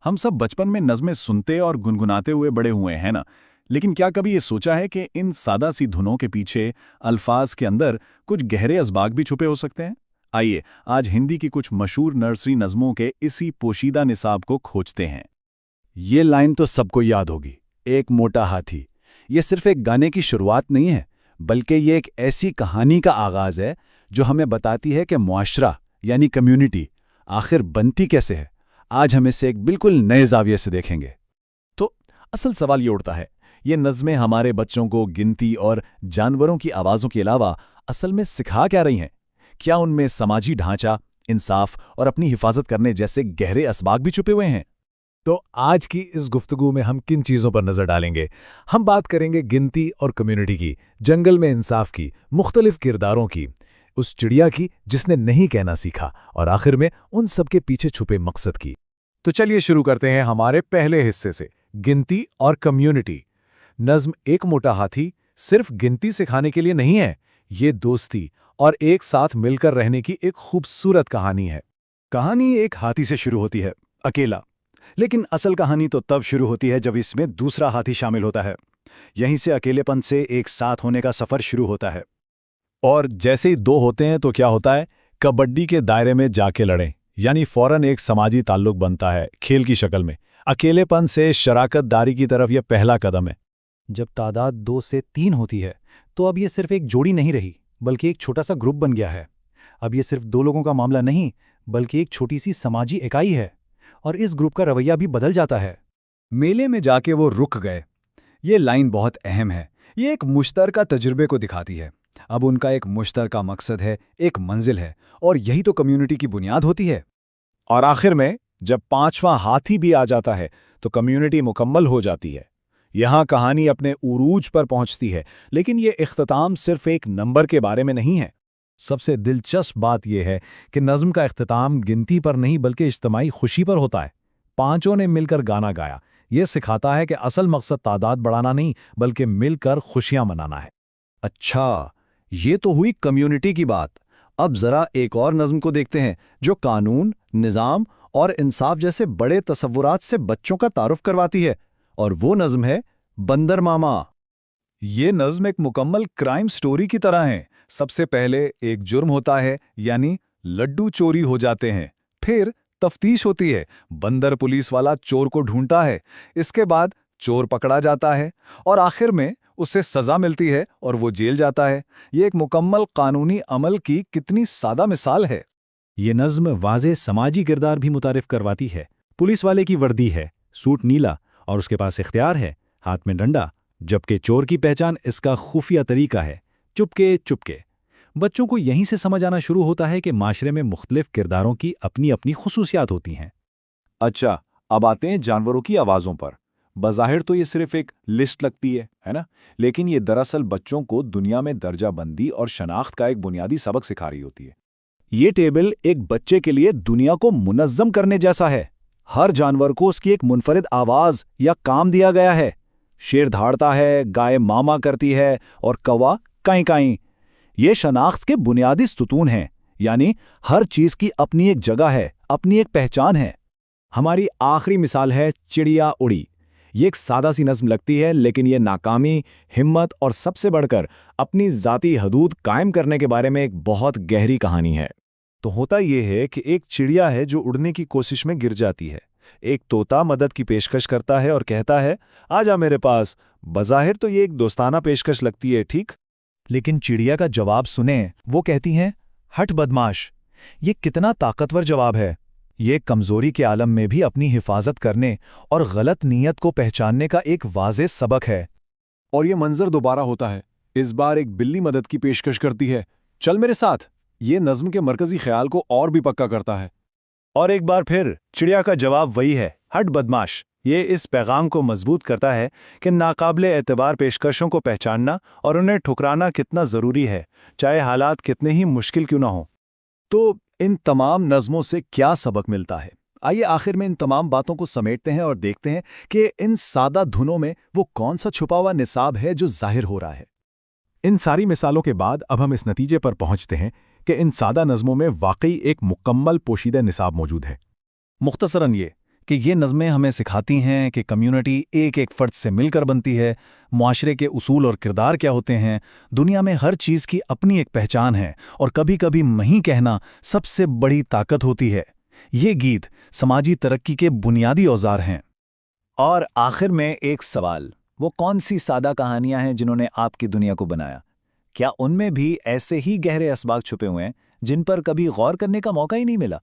हम सब बचपन में नज़में सुनते और गुनगुनाते हुए बड़े हुए हैं ना। लेकिन क्या कभी ये सोचा है कि इन सादा सी धुनों के पीछे अल्फाज के अंदर कुछ गहरे असबाग भी छुपे हो सकते हैं? आइए आज हिंदी की कुछ मशहूर नर्सरी नज़मों के इसी पोशीदा निसाब को खोजते हैं। ये लाइन तो सबको याद होगी, एक मोटा हाथी। ये सिर्फ एक गाने की शुरुआत नहीं है, बल्कि ये एक ऐसी कहानी का आगाज है जो हमें बताती है कि मुआशरा यानी कम्युनिटी आखिर बनती कैसे है। आज हम इसे एक बिल्कुल नए ज़ाविये से देखेंगे। तो असल सवाल ये उठता है, ये नज़में हमारे बच्चों को गिनती और जानवरों की आवाज़ों के अलावा असल में सिखा क्या रही हैं? क्या उनमें समाजी ढांचा, इंसाफ और अपनी हिफाजत करने जैसे गहरे असबाग भी छुपे हुए हैं? तो आज की इस गुफ्तगू में हम किन चीज़ों पर नज़र डालेंगे? हम बात करेंगे गिनती और कम्युनिटी की, जंगल में इंसाफ की, मुख्तलिफ किरदारों की, उस चिड़िया की जिसने नहीं कहना सीखा, और आखिर में उन सब के पीछे छुपे मकसद की। तो चलिए शुरू करते हैं हमारे पहले हिस्से से, गिनती और कम्युनिटी। नज़्म एक मोटा हाथी सिर्फ गिनती सिखाने के लिए नहीं है, ये दोस्ती और एक साथ मिलकर रहने की एक खूबसूरत कहानी है। कहानी एक हाथी से शुरू होती है, अकेला। लेकिन असल कहानी तो तब शुरू होती है जब इसमें दूसरा हाथी शामिल होता है। यहीं से अकेलेपन से एक साथ होने का सफर शुरू होता है। और जैसे ही दो होते हैं तो क्या होता है? कबड्डी के दायरे में जाके लड़ें, यानी फौरन एक समाजी ताल्लुक बनता है खेल की शक्ल में। अकेलेपन से शराकतदारी की तरफ यह पहला कदम है। जब तादाद 2 से 3 होती है तो अब ये सिर्फ एक जोड़ी नहीं रही, बल्कि एक छोटा सा ग्रुप बन गया है। अब ये सिर्फ दो लोगों का मामला नहीं, बल्कि एक छोटी सी समाजी इकाई है, और इस ग्रुप का रवैया भी बदल जाता है। मेले में जाके वो रुक गए। ये लाइन बहुत अहम है। ये एक मुश्तरका तजुर्बे को दिखाती है। अब उनका एक मुश्तरका मकसद है, एक मंजिल है, और यही तो कम्युनिटी की बुनियाद होती है। और आखिर में जब पांचवां हाथी भी आ जाता है तो कम्युनिटी मुकम्मल हो जाती है। यहां कहानी अपने उरूज पर पहुंचती है, लेकिन ये इख्तिताम सिर्फ एक नंबर के बारे में नहीं है। सबसे दिलचस्प बात यह है कि नज़्म का इख्तिताम गिनती पर नहीं बल्कि इज्तिमाई खुशी पर होता है। पांचों ने मिलकर गाना गाया। यह सिखाता है कि असल मकसद तादाद बढ़ाना नहीं, बल्कि मिलकर खुशियां मनाना है। अच्छा, ये तो हुई कम्युनिटी की बात। अब जरा एक और नज़्म को देखते हैं जो कानून, निज़ाम और इंसाफ जैसे बड़े तसव्वुरात से बच्चों का तारुफ करवाती है, और वो नज़्म है बंदर मामा। ये नज़्म एक मुकम्मल क्राइम स्टोरी की तरह है। सबसे पहले एक जुर्म होता है, यानी लड्डू चोरी हो जाते हैं। फिर तफ्तीश होती है, बंदर पुलिस वाला चोर को ढूंढता है। इसके बाद चोर पकड़ा जाता है और आखिर में उसे सज़ा मिलती है और वो जेल जाता है। ये एक मुकम्मल कानूनी अमल की कितनी सादा मिसाल है। ये नज़्म वाज़े समाजी किरदार भी मुतारिफ करवाती है। पुलिस वाले की वर्दी है, सूट नीला, और उसके पास इख्तियार है, हाथ में डंडा, जबकि चोर की पहचान इसका खुफिया तरीका है, चुपके चुपके। बच्चों को यहीं से समझ आना शुरू होता है कि माशरे में मुख्तलिफ किरदारों की अपनी अपनी खुसूसियात होती हैं। अच्छा, अब आते हैं जानवरों की आवाज़ों पर। बज़ाहिर तो ये सिर्फ एक लिस्ट लगती है ना? लेकिन ये दरअसल बच्चों को दुनिया में दर्जाबंदी और शनाख्त का एक बुनियादी सबक सिखा रही होती है। ये टेबल एक बच्चे के लिए दुनिया को मुनज़्ज़म करने जैसा है। हर जानवर को उसकी एक मुनफरिद आवाज़ या काम दिया गया है। शेर धाड़ता है, गाय मामा करती है, और कौवा काई काई। ये शनाख्त के बुनियादी सुतून हैं, यानी हर चीज़ की अपनी एक जगह है, अपनी एक पहचान है। हमारी आखिरी मिसाल है चिड़िया उड़ी। ये एक सादा सी नज़्म लगती है, लेकिन ये नाकामी, हिम्मत और सबसे बढ़कर अपनी ज़ाती हदूद कायम करने के बारे में एक बहुत गहरी कहानी है। तो होता ये है कि एक चिड़िया है जो उड़ने की कोशिश में गिर जाती है। एक तोता मदद की पेशकश करता है और कहता है, आजा मेरे पास। बज़ाहिर तो ये एक दोस्ताना पेशकश लगती है, ठीक? लेकिन चिड़िया का जवाब सुने, वो कहती हैं, हट बदमाश। ये कितना ताकतवर जवाब है। ये कमज़ोरी के आलम में भी अपनी हिफाजत करने और गलत नीयत को पहचानने का एक वाज़ेह सबक है। और ये मंजर दोबारा होता है। इस बार एक बिल्ली मदद की पेशकश करती है, चल मेरे साथ। ये नज़्म के मरकज़ी ख्याल को और भी पक्का करता है। और एक बार फिर चिड़िया का जवाब वही है, हट बदमाश। ये इस पैगाम को मजबूत करता है कि नाकाबिले एतबार पेशकशों को पहचानना और उन्हें ठुकराना कितना ज़रूरी है, चाहे हालात कितने ही मुश्किल क्यों ना हों। तो इन तमाम नज़मों से क्या सबक मिलता है? आइए आखिर में इन तमाम बातों को समेटते हैं और देखते हैं कि इन सादा धुनों में वो कौन सा छुपा हुआ निसाब है जो जाहिर हो रहा है। इन सारी मिसालों के बाद अब हम इस नतीजे पर पहुंचते हैं कि इन सादा नज़मों में वाकई एक मुकम्मल पोशीदा निसाब मौजूद है। मुख्तसरन ये کہ یہ نظمیں ہمیں سکھاتی ہیں کہ کمیونٹی ایک ایک فرد سے مل کر بنتی ہے، معاشرے کے اصول اور کردار کیا ہوتے ہیں، دنیا میں ہر چیز کی اپنی ایک پہچان ہے، اور کبھی کبھی نہیں کہنا سب سے بڑی طاقت ہوتی ہے۔ یہ گیت سماجی ترقی کے بنیادی اوزار ہیں۔ اور آخر میں ایک سوال، وہ کون سی سادہ کہانیاں ہیں جنہوں نے آپ کی دنیا کو بنایا؟ کیا ان میں بھی ایسے ہی گہرے اسباق چھپے ہوئے ہیں جن پر کبھی غور کرنے کا موقع ہی نہیں ملا؟